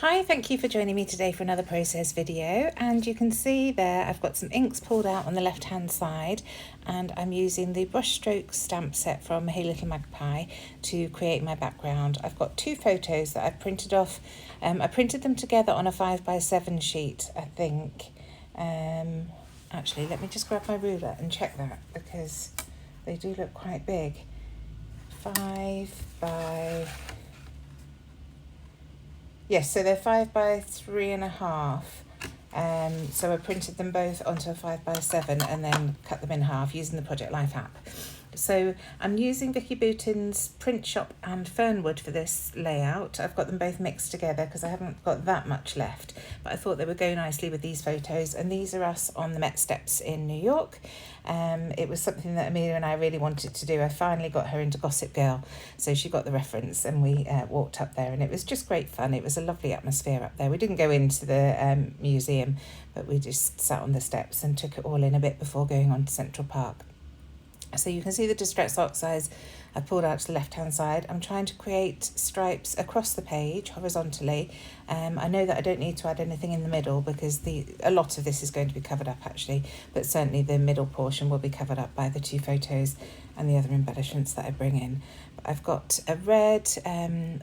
Hi, thank you for joining me today for another process video, and you can see there I've got some inks pulled out on the left hand side, and I'm using the brushstroke stamp set from Hey Little Magpie to create my background. I've got two photos that I've printed off. I printed them together on a 5x7 sheet, I think. Actually, let me just grab my ruler and check that because they do look quite big. 5 by... Yes, so they're 5x3.5. So I printed them both onto a 5x7 and then cut them in half using the Project Life app. So I'm using Vicki Boutin's Print Shop and Fernwood for this layout. I've got them both mixed together because I haven't got that much left, but I thought they would go nicely with these photos. And these are us on the Met Steps in New York. It was something that Amelia and I really wanted to do. I finally got her into Gossip Girl, so she got the reference, and we walked up there, and it was just great fun. It was a lovely atmosphere up there. We didn't go into the museum, but we just sat on the steps and took it all in a bit before going on to Central Park. So you can see the Distress Oxides I've pulled out to the left hand side. I'm trying to create stripes across the page horizontally. I know that I don't need to add anything in the middle because a lot of this is going to be covered up actually, but certainly the middle portion will be covered up by the two photos and the other embellishments that I bring in. But I've got a red,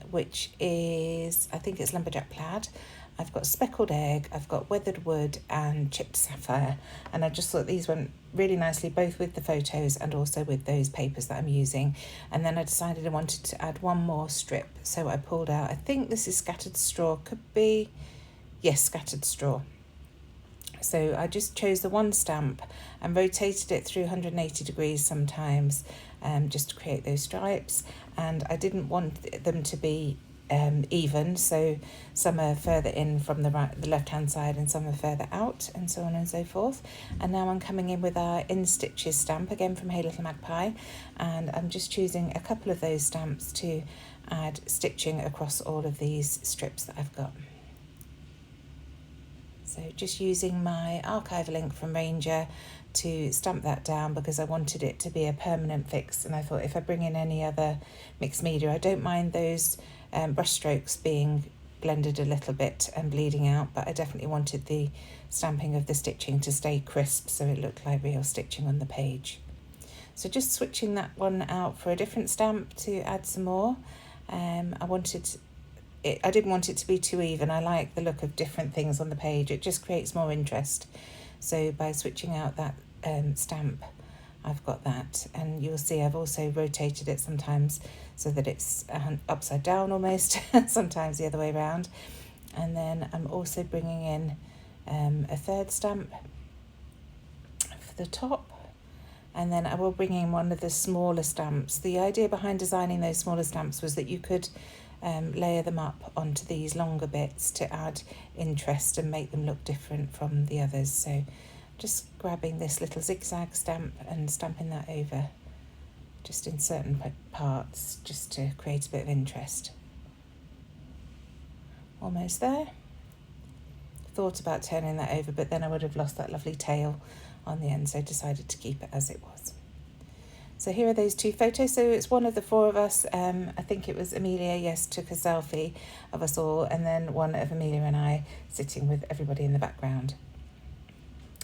which is, I think it's lumberjack plaid. I've got speckled egg, I've got weathered wood and chipped sapphire, and I just thought these went really nicely both with the photos and also with those papers that I'm using. And then I decided I wanted to add one more strip, so I pulled out, I think this is scattered straw, could be, yes, scattered straw. So I just chose the one stamp and rotated it through 180 degrees sometimes, just to create those stripes. And I didn't want them to be even, so some are further in from the left hand side and some are further out, and so on and so forth. And now I'm coming in with our In Stitches stamp again from Hey Little Magpie, and I'm just choosing a couple of those stamps to add stitching across all of these strips that I've got. So just using my archive link from Ranger to stamp that down because I wanted it to be a permanent fix, and I thought if I bring in any other mixed media, I don't mind those brush strokes being blended a little bit and bleeding out, but I definitely wanted the stamping of the stitching to stay crisp so it looked like real stitching on the page. So just switching that one out for a different stamp to add some more. I didn't want it to be too even. I like the look of different things on the page. It just creates more interest. So by switching out that stamp, I've got that. And you'll see I've also rotated it sometimes so that it's upside down almost, sometimes the other way around. And then I'm also bringing in a third stamp for the top. And then I will bring in one of the smaller stamps. The idea behind designing those smaller stamps was that you could layer them up onto these longer bits to add interest and make them look different from the others. So just grabbing this little zigzag stamp and stamping that over just in certain parts just to create a bit of interest. Almost there. Thought about turning that over, but then I would have lost that lovely tail on the end, so I decided to keep it as it was. So here are those two photos. So it's one of the four of us. I think it was Amelia, yes, took a selfie of us all, and then one of Amelia and I sitting with everybody in the background.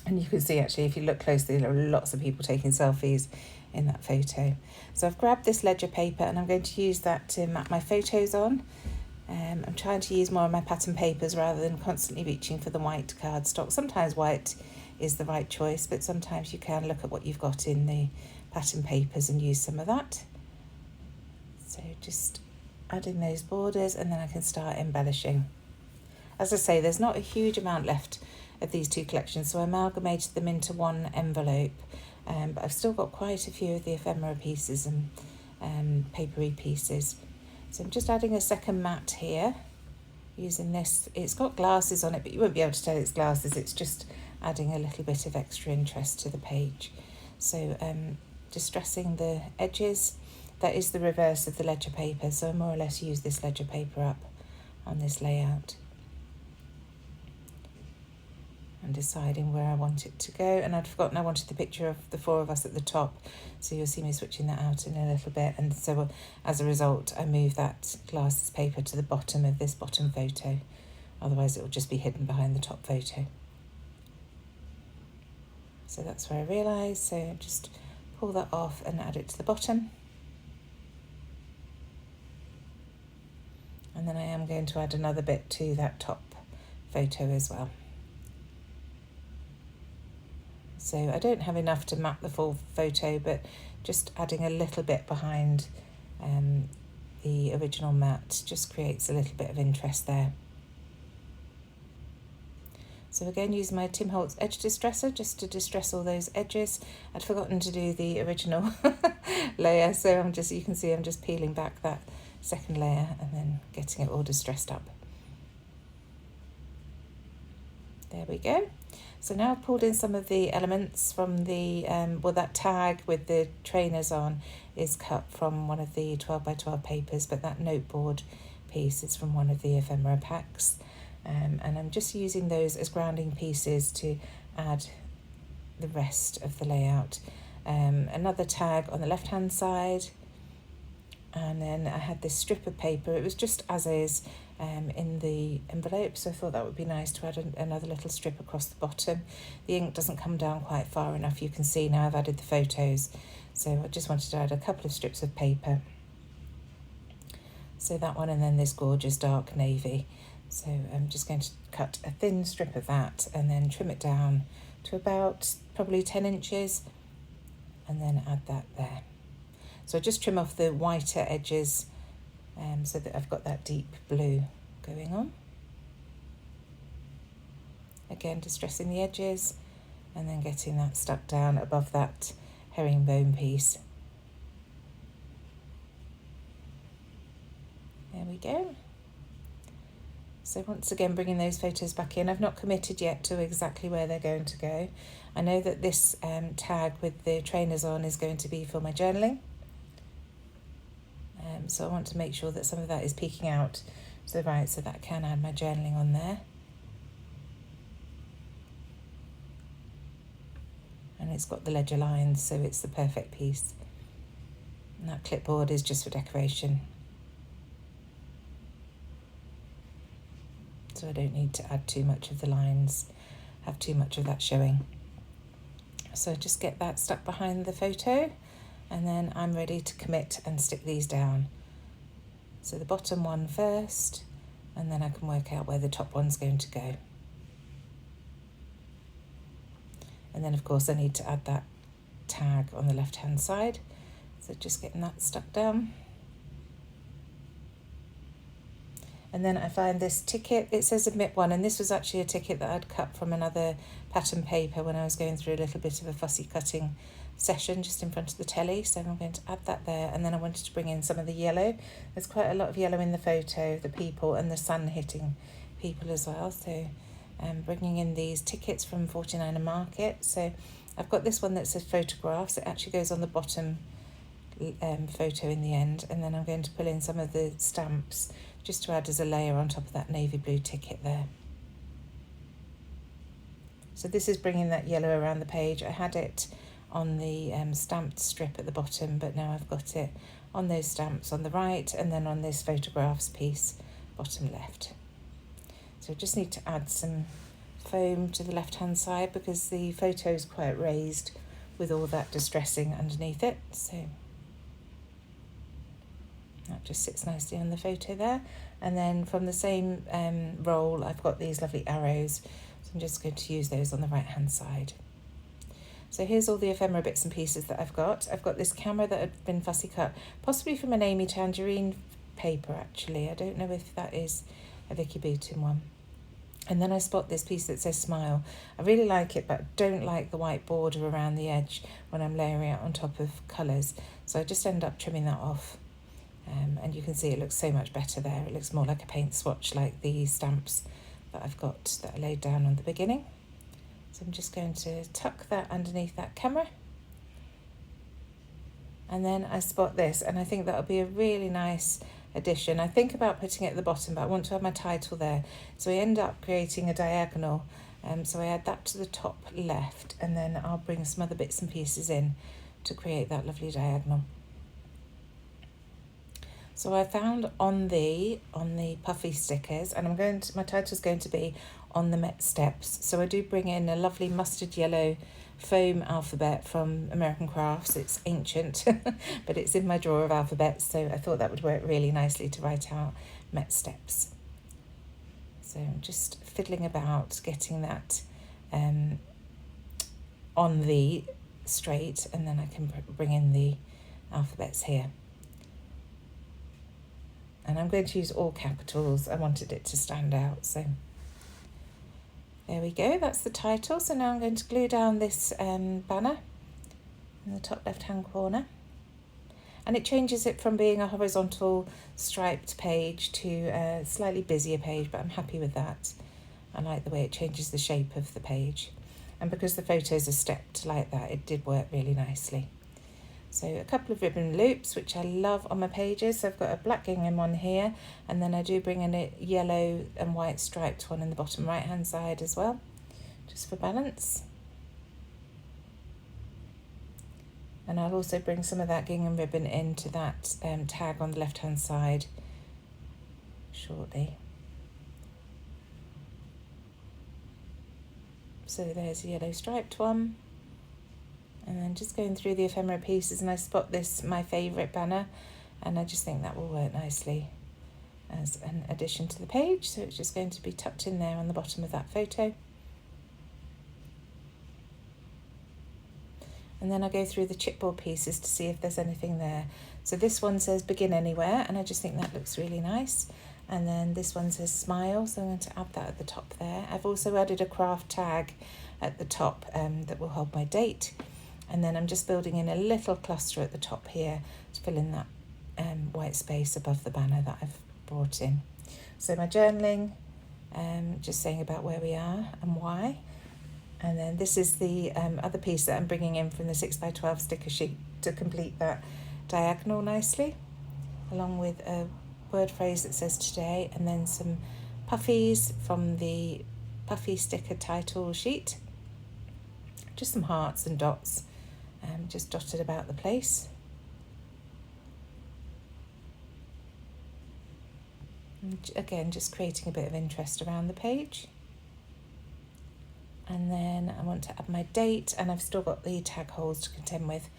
And you can see actually, if you look closely, there are lots of people taking selfies in that photo. So I've grabbed this ledger paper and I'm going to use that to map my photos on. I'm trying to use more of my pattern papers rather than constantly reaching for the white cardstock. Sometimes white is the right choice, but sometimes you can look at what you've got in the pattern papers and use some of that. So just adding those borders, and then I can start embellishing. As I say, there's not a huge amount left of these two collections, so I amalgamated them into one envelope, but I've still got quite a few of the ephemera pieces and papery pieces. So I'm just adding a second mat here using this. It's got glasses on it, but you won't be able to tell it's glasses. It's just adding a little bit of extra interest to the page. So distressing the edges. That is the reverse of the ledger paper, so I more or less use this ledger paper up on this layout. And deciding where I want it to go, and I'd forgotten I wanted the picture of the four of us at the top, so you'll see me switching that out in a little bit, and so as a result I move that glasses paper to the bottom of this bottom photo otherwise it will just be hidden behind the top photo. So that's where I realised, so just pull that off and add it to the bottom. And then I am going to add another bit to that top photo as well. So I don't have enough to map the full photo, but just adding a little bit behind the original mat just creates a little bit of interest there. So again, using my Tim Holtz edge distresser just to distress all those edges. I'd forgotten to do the original layer, so you can see I'm just peeling back that second layer and then getting it all distressed up. There we go. So now I've pulled in some of the elements from the, that tag with the trainers on is cut from one of the 12 by 12 papers, but that noteboard piece is from one of the ephemera packs. And I'm just using those as grounding pieces to add the rest of the layout. Another tag on the left hand side, and then I had this strip of paper. It was just as is in the envelope, so I thought that would be nice to add another little strip across the bottom. The ink doesn't come down quite far enough. You can see now I've added the photos, so I just wanted to add a couple of strips of paper. So that one, and then this gorgeous dark navy. So I'm just going to cut a thin strip of that and then trim it down to about probably 10 inches and then add that there. So I just trim off the whiter edges so that I've got that deep blue going on. Again, distressing the edges and then getting that stuck down above that herringbone piece. There we go. So once again, bringing those photos back in. I've not committed yet to exactly where they're going to go. I know that this tag with the trainers on is going to be for my journaling. So I want to make sure that some of that is peeking out to the right so that I can add my journaling on there. And it's got the ledger lines, so it's the perfect piece. And that clipboard is just for decoration. So I don't need to add too much of the lines, have too much of that showing. So just get that stuck behind the photo, and then I'm ready to commit and stick these down. So the bottom one first, and then I can work out where the top one's going to go. And then of course I need to add that tag on the left hand side. So just getting that stuck down. And then I find this ticket, it says admit one, and this was actually a ticket that I'd cut from another pattern paper when I was going through a little bit of a fussy cutting session just in front of the telly. So I'm going to add that there, and then I wanted to bring in some of the yellow. There's quite a lot of yellow in the photo, the people and the sun hitting people as well. So I'm bringing in these tickets from 49er Market. So I've got this one that says photographs. It actually goes on the bottom photo in the end, and then I'm going to pull in some of the stamps just to add as a layer on top of that navy blue ticket there. So this is bringing that yellow around the page. I had it on the stamped strip at the bottom, but now I've got it on those stamps on the right and then on this photographs piece bottom left. So I just need to add some foam to the left hand side because the photo is quite raised with all that distressing underneath it. So that just sits nicely on the photo there. And then from the same roll, I've got these lovely arrows. So I'm just going to use those on the right hand side. So here's all the ephemera bits and pieces that I've got. I've got this camera that had been fussy cut, possibly from an Amy Tangerine paper actually. I don't know if that is a Vicki Boutin one. And then I spot this piece that says smile. I really like it, but I don't like the white border around the edge when I'm layering it on top of colours. So I just end up trimming that off. And you can see it looks so much better there. It looks more like a paint swatch, like the stamps that I've got that I laid down on the beginning. So I'm just going to tuck that underneath that camera. And then I spot this, and I think that'll be a really nice addition. I think about putting it at the bottom, but I want to have my title there. So I end up creating a diagonal. So I add that to the top left, and then I'll bring some other bits and pieces in to create that lovely diagonal. So I found on the puffy stickers, and my title's going to be On the Met Steps. So I do bring in a lovely mustard yellow foam alphabet from American Crafts. It's ancient, but it's in my drawer of alphabets, so I thought that would work really nicely to write out Met Steps. So I'm just fiddling about getting that on the straight, and then I can bring in the alphabets here. And I'm going to use all capitals. I wanted it to stand out, so there we go, that's the title. So now I'm going to glue down this banner in the top left hand corner, and it changes it from being a horizontal striped page to a slightly busier page, but I'm happy with that. I like the way it changes the shape of the page, and because the photos are stepped like that, it did work really nicely. So a couple of ribbon loops, which I love on my pages. So I've got a black gingham one here, and then I do bring in a yellow and white striped one in the bottom right hand side as well, just for balance. And I'll also bring some of that gingham ribbon into that tag on the left hand side shortly. So there's a yellow striped one. And then just going through the ephemera pieces, and I spot this, my favourite banner, and I just think that will work nicely as an addition to the page. So it's just going to be tucked in there on the bottom of that photo. And then I go through the chipboard pieces to see if there's anything there. So this one says Begin Anywhere, and I just think that looks really nice. And then this one says Smile, so I'm going to add that at the top there. I've also added a craft tag at the top that will hold my date. And then I'm just building in a little cluster at the top here to fill in that white space above the banner that I've brought in. So my journaling, just saying about where we are and why. And then this is the other piece that I'm bringing in from the 6x12 sticker sheet to complete that diagonal nicely, along with a word phrase that says today, and then some puffies from the puffy sticker title sheet. Just some hearts and dots, just dotted about the place. And again, just creating a bit of interest around the page. And then I want to add my date, and I've still got the tag holes to contend with.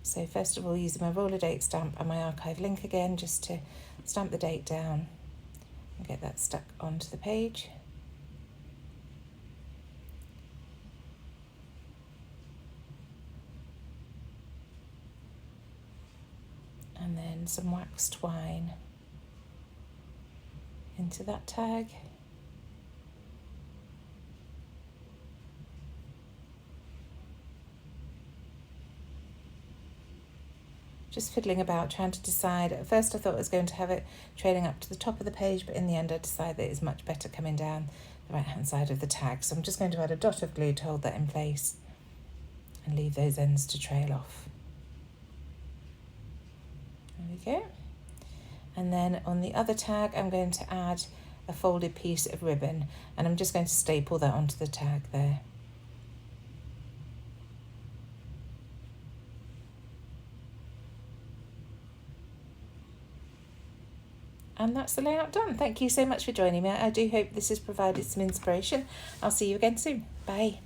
So first of all, using my roller date stamp and my archive link again, just to stamp the date down and get that stuck onto the page. And then some wax twine into that tag. Just fiddling about, trying to decide. At first I thought I was going to have it trailing up to the top of the page, but in the end I decided that it's much better coming down the right hand side of the tag. So I'm just going to add a dot of glue to hold that in place and leave those ends to trail off. There we go. And then on the other tag I'm going to add a folded piece of ribbon, and I'm just going to staple that onto the tag there. And that's the layout done. Thank you so much for joining me. I do hope this has provided some inspiration. I'll see you again soon. Bye.